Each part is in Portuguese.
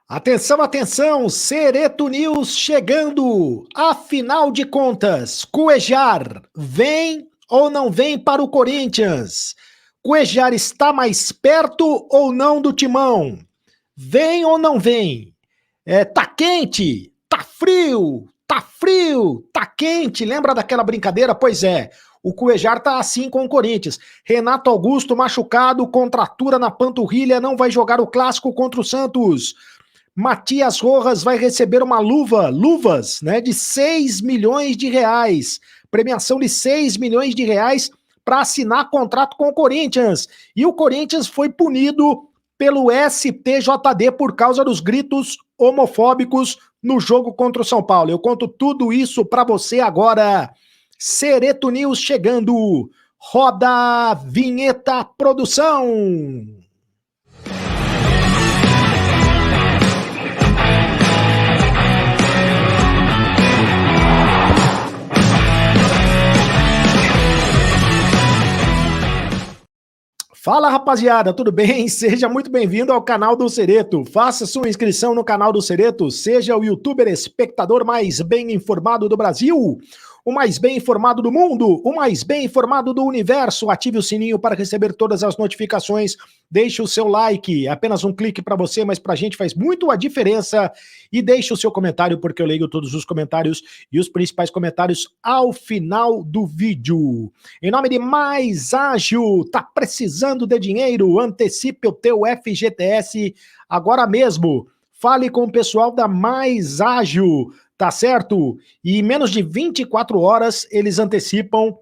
Atenção, atenção, Cereto News chegando. Afinal de contas, Cuéllar vem ou não vem para o Corinthians? Cuéllar está mais perto ou não do Timão? Vem ou não vem? Tá quente? Tá frio? Tá frio? Tá quente? Lembra daquela brincadeira? Pois é. O Cuéllar tá assim com o Corinthians. Renato Augusto machucado, contratura na panturrilha, não vai jogar o clássico contra o Santos. Matias Rojas vai receber uma luvas, né, de 6 milhões de reais, premiação de 6 milhões de reais para assinar contrato com o Corinthians. E o Corinthians foi punido pelo STJD por causa dos gritos homofóbicos no jogo contra o São Paulo. Eu conto tudo isso para você agora. Cereto News chegando. Roda a vinheta, produção. Fala, rapaziada, tudo bem? Seja muito bem-vindo ao canal do Cereto. Faça sua inscrição no canal do Cereto, seja o youtuber espectador mais bem informado do Brasil, o mais bem informado do mundo, o mais bem informado do universo. Ative o sininho para receber todas as notificações, deixe o seu like, é apenas um clique para você, mas para a gente faz muito a diferença. E deixe o seu comentário, porque eu leio todos os comentários e os principais comentários ao final do vídeo. Em nome de Mais Ágil, tá precisando de dinheiro? Antecipe o teu FGTS agora mesmo. Fale com o pessoal da Mais Ágil, tá certo? E em menos de 24 horas eles antecipam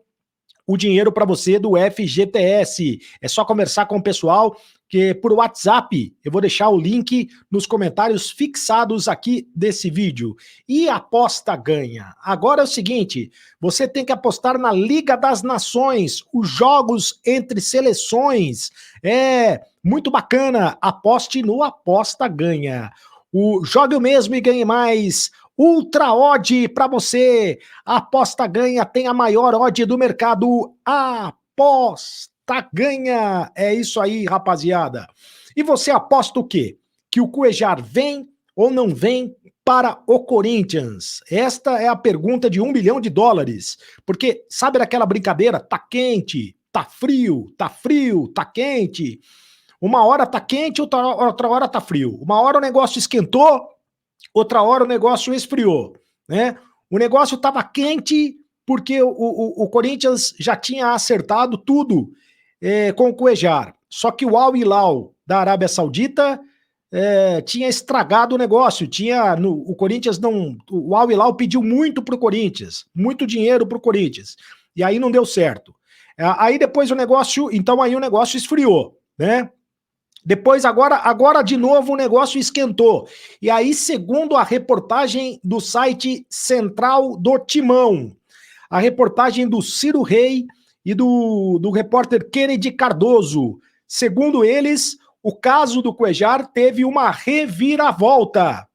o dinheiro para você do FGTS. É só conversar com o pessoal que por WhatsApp, eu vou deixar o link nos comentários fixados aqui desse vídeo. E aposta ganha. Agora é o seguinte, você tem que apostar na Liga das Nações, os jogos entre seleções. É muito bacana, aposte no Aposta Ganha. Jogue o mesmo e ganhe mais. Ultra Odd para você. A Aposta Ganha tem a maior odd do mercado. Aposta Ganha. É isso aí, rapaziada. E você aposta o quê? Que o Cuéllar vem ou não vem para o Corinthians? Esta é a pergunta de $1 bilhão. Porque sabe daquela brincadeira? Tá quente, tá frio, tá frio, tá quente. Uma hora tá quente, outra hora tá frio. Uma hora o negócio esquentou, outra hora o negócio esfriou, né? O negócio estava quente porque o Corinthians já tinha acertado tudo com o Cuéllar. Só que o Al Hilal da Arábia Saudita tinha estragado o negócio. O Corinthians não. O Al Hilal pediu muito pro Corinthians, muito dinheiro pro Corinthians. E aí não deu certo. Aí depois o negócio esfriou, né? Depois, agora de novo o negócio esquentou. E aí, segundo a reportagem do site Central do Timão, a reportagem do Ciro Rei e do repórter Kennedy Cardoso, segundo eles, o caso do Cuéllar teve uma reviravolta.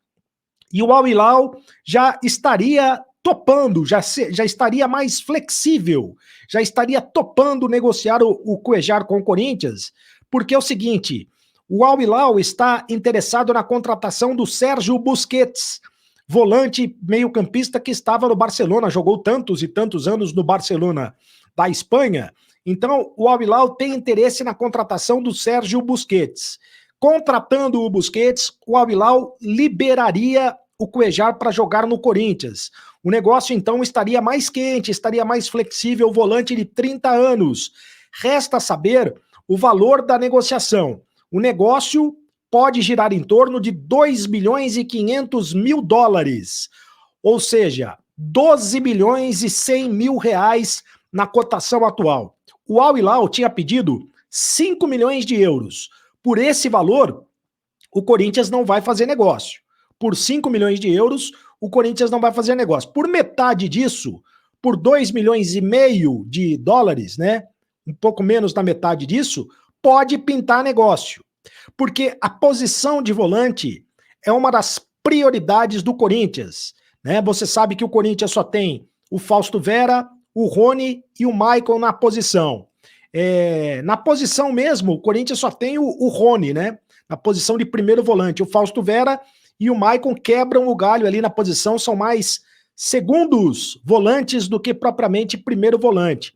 E o Al Hilal já estaria topando, já estaria mais flexível, já estaria topando negociar o Cuéllar com o Corinthians, porque é o seguinte, o Al Hilal está interessado na contratação do Sérgio Busquets, volante meio-campista que estava no Barcelona, jogou tantos e tantos anos no Barcelona da Espanha. Então, o Al Hilal tem interesse na contratação do Sérgio Busquets. Contratando o Busquets, o Al Hilal liberaria o Cuéllar para jogar no Corinthians. O negócio, então, estaria mais quente, estaria mais flexível, o volante de 30 anos. Resta saber o valor da negociação. O negócio pode girar em torno de $2 milhões e 500 mil, ou seja, 12 milhões e 100 mil reais na cotação atual. O Al Hilal tinha pedido 5 milhões de euros. Por esse valor, o Corinthians não vai fazer negócio. Por 5 milhões de euros, o Corinthians não vai fazer negócio. Por metade disso, por 2 milhões e meio de dólares, né? Um pouco menos da metade disso, pode pintar negócio, porque a posição de volante é uma das prioridades do Corinthians, né? Você sabe que o Corinthians só tem o Fausto Vera, o Rony e o Michael na posição. Na posição mesmo, o Corinthians só tem o Rony, né? Na posição de primeiro volante. O Fausto Vera, e o Maicon quebram o galho ali na posição, são mais segundos volantes do que propriamente primeiro volante.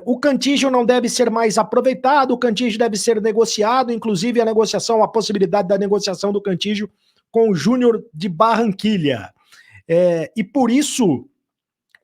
O Cantígio não deve ser mais aproveitado, o Cantígio deve ser negociado, inclusive a possibilidade da negociação do Cantígio com o Júnior de Barranquilha. E por isso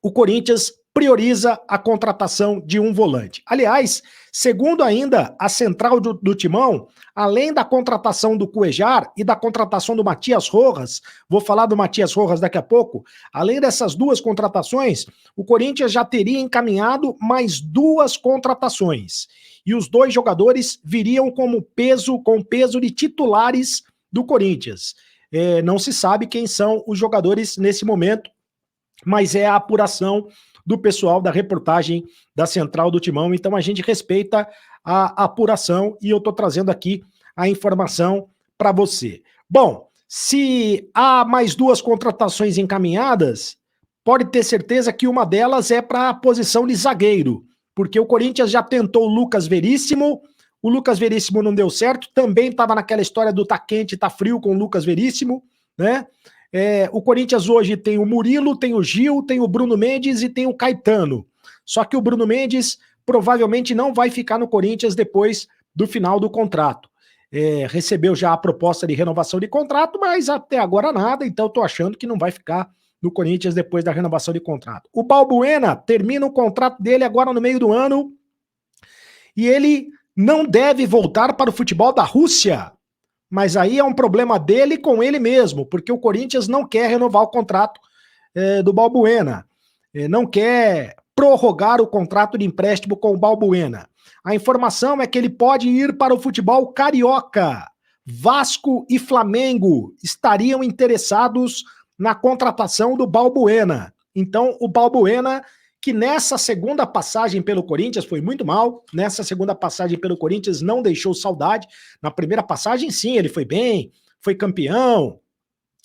o Corinthians prioriza a contratação de um volante. Aliás, segundo ainda a central do Timão, além da contratação do Cuejar e da contratação do Matias Rojas, vou falar do Matias Rojas daqui a pouco, além dessas duas contratações, o Corinthians já teria encaminhado mais duas contratações. E os dois jogadores viriam com peso de titulares do Corinthians. Não se sabe quem são os jogadores nesse momento, mas é a apuração do pessoal da reportagem da Central do Timão, então a gente respeita a apuração e eu estou trazendo aqui a informação para você. Bom, se há mais duas contratações encaminhadas, pode ter certeza que uma delas é para a posição de zagueiro, porque o Corinthians já tentou o Lucas Veríssimo não deu certo, também estava naquela história do tá quente, tá frio com o Lucas Veríssimo, né? O Corinthians hoje tem o Murilo, tem o Gil, tem o Bruno Mendes e tem o Caetano. Só que o Bruno Mendes provavelmente não vai ficar no Corinthians depois do final do contrato. Recebeu já a proposta de renovação de contrato, mas até agora nada, então estou achando que não vai ficar no Corinthians depois da renovação de contrato. O Balbuena termina o contrato dele agora no meio do ano e ele não deve voltar para o futebol da Rússia. Mas aí é um problema dele com ele mesmo, porque o Corinthians não quer renovar o contrato do Balbuena, não quer prorrogar o contrato de empréstimo com o Balbuena. A informação é que ele pode ir para o futebol carioca. Vasco e Flamengo estariam interessados na contratação do Balbuena. Então, o Balbuena, que nessa segunda passagem pelo Corinthians foi muito mal, nessa segunda passagem pelo Corinthians não deixou saudade, na primeira passagem sim, ele foi bem, foi campeão,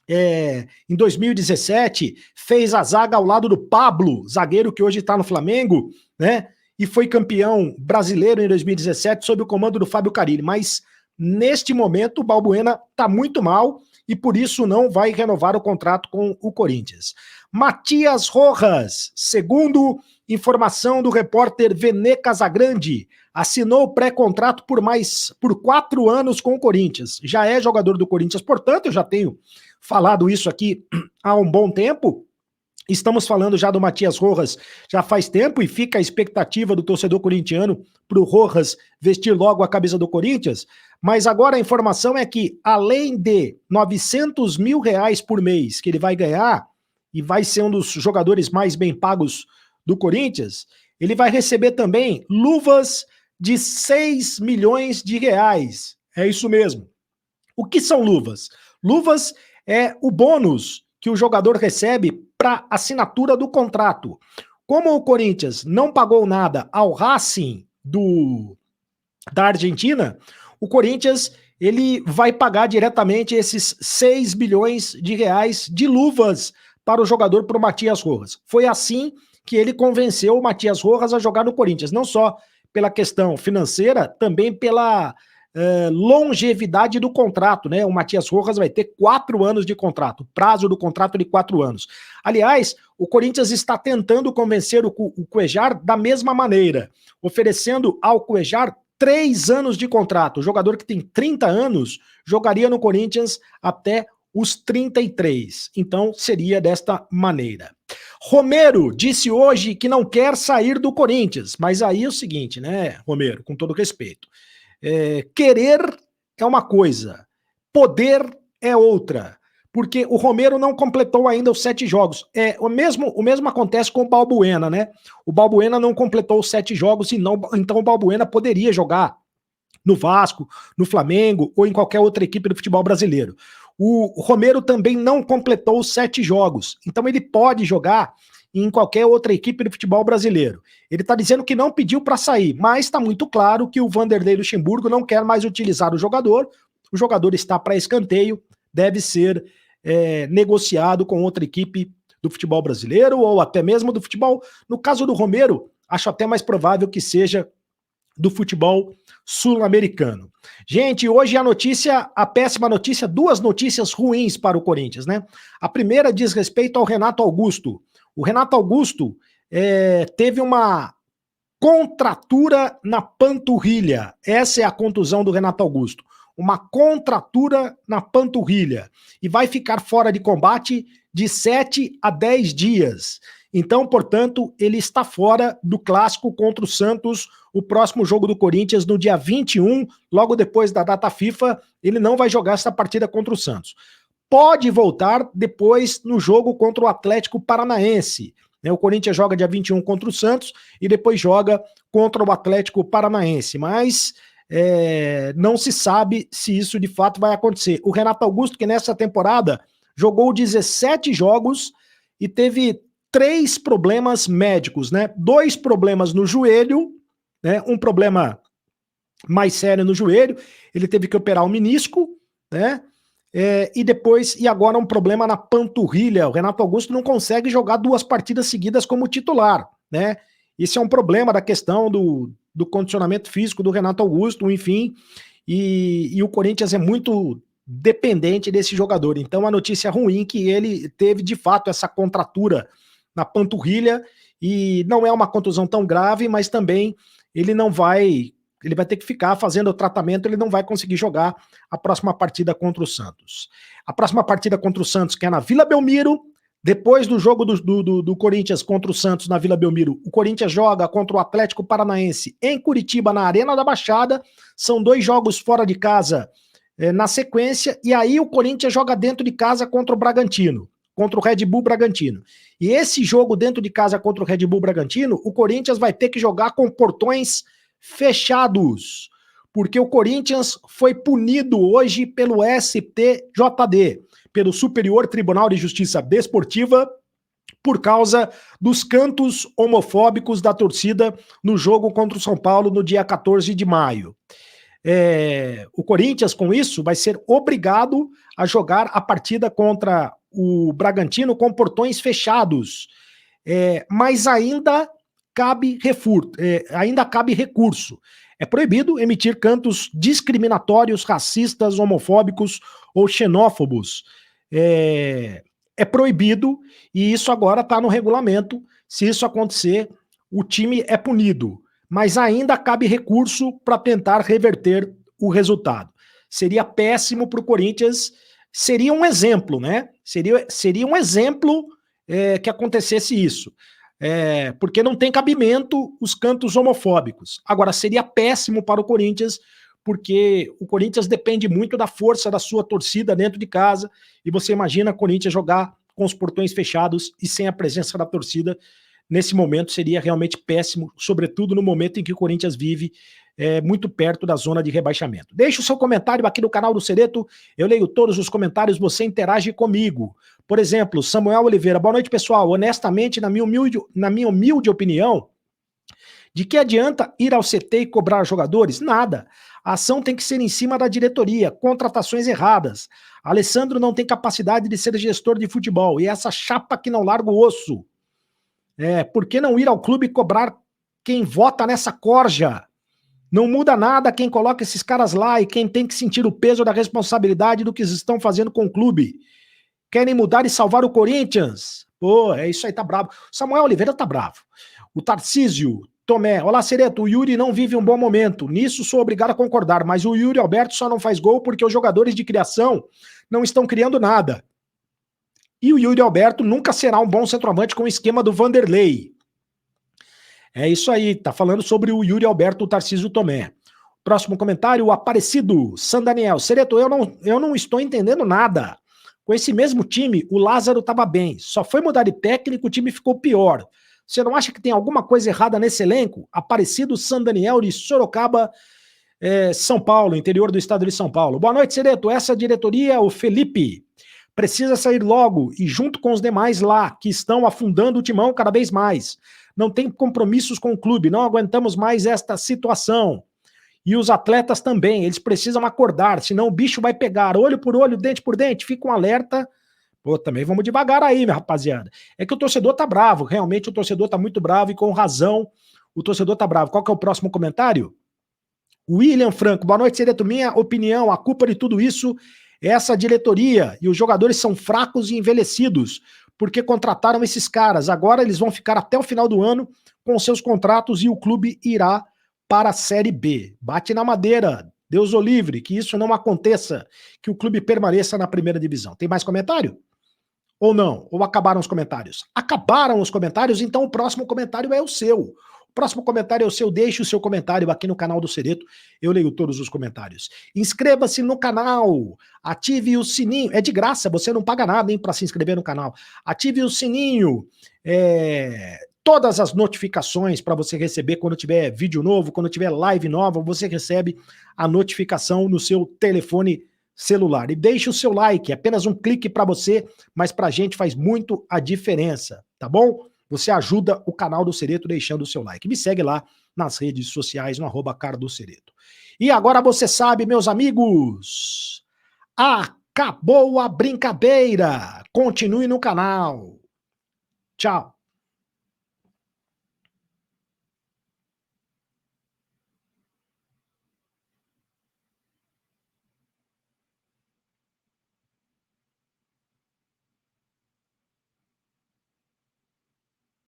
em 2017 fez a zaga ao lado do Pablo, zagueiro que hoje está no Flamengo, né, e foi campeão brasileiro em 2017 sob o comando do Fábio Carille, mas neste momento o Balbuena está muito mal e por isso não vai renovar o contrato com o Corinthians. Matias Rojas, segundo informação do repórter Vene Casagrande, assinou pré-contrato por 4 anos com o Corinthians. Já é jogador do Corinthians, portanto, eu já tenho falado isso aqui há um bom tempo. Estamos falando já do Matias Rojas já faz tempo e fica a expectativa do torcedor corintiano para o Rojas vestir logo a camisa do Corinthians. Mas agora a informação é que, além de R$900 mil por mês que ele vai ganhar, e vai ser um dos jogadores mais bem pagos do Corinthians, ele vai receber também luvas de R$6 milhões. É isso mesmo. O que são luvas? Luvas é o bônus que o jogador recebe para assinatura do contrato. Como o Corinthians não pagou nada ao Racing da Argentina, o Corinthians ele vai pagar diretamente esses R$6 milhões de luvas para o jogador, para o Matias Rojas. Foi assim que ele convenceu o Matias Rojas a jogar no Corinthians, não só pela questão financeira, também pela longevidade do contrato, né? O Matias Rojas vai ter 4 anos de contrato, prazo do contrato de 4 anos. Aliás, o Corinthians está tentando convencer o Cuejar da mesma maneira, oferecendo ao Cuejar 3 anos de contrato. O jogador que tem 30 anos jogaria no Corinthians até os 33. Então, seria desta maneira. Romero disse hoje que não quer sair do Corinthians, mas aí é o seguinte, né, Romero, com todo respeito, querer é uma coisa, poder é outra, porque o Romero não completou ainda os 7 jogos. O mesmo acontece com o Balbuena, né? O Balbuena não completou os 7 jogos, então o Balbuena poderia jogar no Vasco, no Flamengo ou em qualquer outra equipe do futebol brasileiro. O Romero também não completou os 7 jogos, então ele pode jogar em qualquer outra equipe do futebol brasileiro. Ele está dizendo que não pediu para sair, mas está muito claro que o Vanderlei Luxemburgo não quer mais utilizar o jogador está para escanteio, deve ser negociado com outra equipe do futebol brasileiro ou até mesmo do futebol. No caso do Romero, acho até mais provável que seja do futebol sul-americano. Gente, hoje a péssima notícia, duas notícias ruins para o Corinthians, né? A primeira diz respeito ao Renato Augusto. O Renato Augusto teve uma contratura na panturrilha. Essa é a contusão do Renato Augusto. Uma contratura na panturrilha. E vai ficar fora de combate de 7 a 10 dias. Então, portanto, ele está fora do clássico contra o Santos, o próximo jogo do Corinthians no dia 21, logo depois da data FIFA, ele não vai jogar essa partida contra o Santos. Pode voltar depois no jogo contra o Atlético Paranaense. O Corinthians joga dia 21 contra o Santos e depois joga contra o Atlético Paranaense, mas não se sabe se isso de fato vai acontecer. O Renato Augusto, que nessa temporada jogou 17 jogos e teve 3 problemas médicos, né? 2 problemas no joelho, né? Um problema mais sério no joelho, ele teve que operar o menisco, né? E agora um problema na panturrilha. O Renato Augusto não consegue jogar 2 partidas seguidas como titular, né? Esse é um problema da questão do condicionamento físico do Renato Augusto, enfim, e o Corinthians é muito dependente desse jogador. Então a notícia ruim é que ele teve de fato essa contratura na panturrilha, e não é uma contusão tão grave, mas também ele vai ter que ficar fazendo o tratamento, ele não vai conseguir jogar a próxima partida contra o Santos. A próxima partida contra o Santos, que é na Vila Belmiro, depois do jogo do Corinthians contra o Santos na Vila Belmiro, o Corinthians joga contra o Atlético Paranaense em Curitiba, na Arena da Baixada. São 2 jogos fora de casa na sequência, e aí o Corinthians joga dentro de casa contra o Bragantino, contra o Red Bull Bragantino. E esse jogo dentro de casa contra o Red Bull Bragantino, o Corinthians vai ter que jogar com portões fechados, porque o Corinthians foi punido hoje pelo STJD, pelo Superior Tribunal de Justiça Desportiva, por causa dos cantos homofóbicos da torcida no jogo contra o São Paulo no dia 14 de maio. O Corinthians, com isso, vai ser obrigado a jogar a partida contra o Bragantino com portões fechados, mas ainda cabe recurso. É proibido emitir cantos discriminatórios, racistas, homofóbicos ou xenófobos. É proibido, e isso agora está no regulamento. Se isso acontecer, o time é punido, mas ainda cabe recurso para tentar reverter o resultado. Seria péssimo para o Corinthians, seria um exemplo, né? Seria um exemplo que acontecesse isso. Porque não tem cabimento os cantos homofóbicos. Agora, seria péssimo para o Corinthians, porque o Corinthians depende muito da força da sua torcida dentro de casa, e você imagina o Corinthians jogar com os portões fechados e sem a presença da torcida. Nesse momento seria realmente péssimo, sobretudo no momento em que o Corinthians vive muito perto da zona de rebaixamento. Deixe o seu comentário aqui no canal do Cereto, eu leio todos os comentários, você interage comigo. Por exemplo, Samuel Oliveira, boa noite pessoal, honestamente, na minha humilde opinião, de que adianta ir ao CT e cobrar jogadores? Nada. A ação tem que ser em cima da diretoria, contratações erradas. Alessandro não tem capacidade de ser gestor de futebol, e essa chapa que não larga o osso. Por que não ir ao clube e cobrar quem vota nessa corja? Não muda nada quem coloca esses caras lá e quem tem que sentir o peso da responsabilidade do que eles estão fazendo com o clube. Querem mudar e salvar o Corinthians? Pô, isso aí, tá bravo. Samuel Oliveira tá bravo. O Tarcísio Tomé, olá Cereto, o Yuri não vive um bom momento, nisso sou obrigado a concordar, mas o Yuri Alberto só não faz gol porque os jogadores de criação não estão criando nada. E o Yuri Alberto nunca será um bom centroavante com o esquema do Vanderlei. É isso aí, tá falando sobre o Yuri Alberto, o Tarcísio Tomé. Próximo comentário, o Aparecido, San Daniel. Cereto, eu não estou entendendo nada. Com esse mesmo time, o Lázaro estava bem. Só foi mudar de técnico, o time ficou pior. Você não acha que tem alguma coisa errada nesse elenco? Aparecido, San Daniel de Sorocaba, São Paulo, interior do estado de São Paulo. Boa noite, Cereto. Essa diretoria, o Felipe, precisa sair logo e junto com os demais lá, que estão afundando o timão cada vez mais. Não tem compromissos com o clube, não aguentamos mais esta situação. E os atletas também, eles precisam acordar, senão o bicho vai pegar, olho por olho, dente por dente, fica um alerta. Pô, também vamos devagar aí, minha rapaziada. É que o torcedor tá bravo, realmente o torcedor tá muito bravo e com razão o torcedor tá bravo. Qual que é o próximo comentário? William Franco, boa noite, Sereto. Minha opinião, a culpa de tudo isso é essa diretoria e os jogadores são fracos e envelhecidos, porque contrataram esses caras. Agora eles vão ficar até o final do ano com seus contratos e o clube irá para a Série B. Bate na madeira, Deus o livre, que isso não aconteça, que o clube permaneça na primeira divisão. Tem mais comentário? Ou não? Ou acabaram os comentários? Acabaram os comentários, então o próximo comentário é o seu. O próximo comentário é o seu, deixe o seu comentário aqui no canal do Sereto, eu leio todos os comentários. Inscreva-se no canal, ative o sininho, é de graça, você não paga nada, hein, para se inscrever no canal. Ative o sininho, todas as notificações para você receber quando tiver vídeo novo, quando tiver live nova, você recebe a notificação no seu telefone celular. E deixe o seu like, apenas um clique para você, mas para a gente faz muito a diferença, tá bom? Você ajuda o canal do Sereto deixando o seu like. Me segue lá nas redes sociais, no @cardosereto. E agora você sabe, meus amigos, acabou a brincadeira. Continue no canal. Tchau.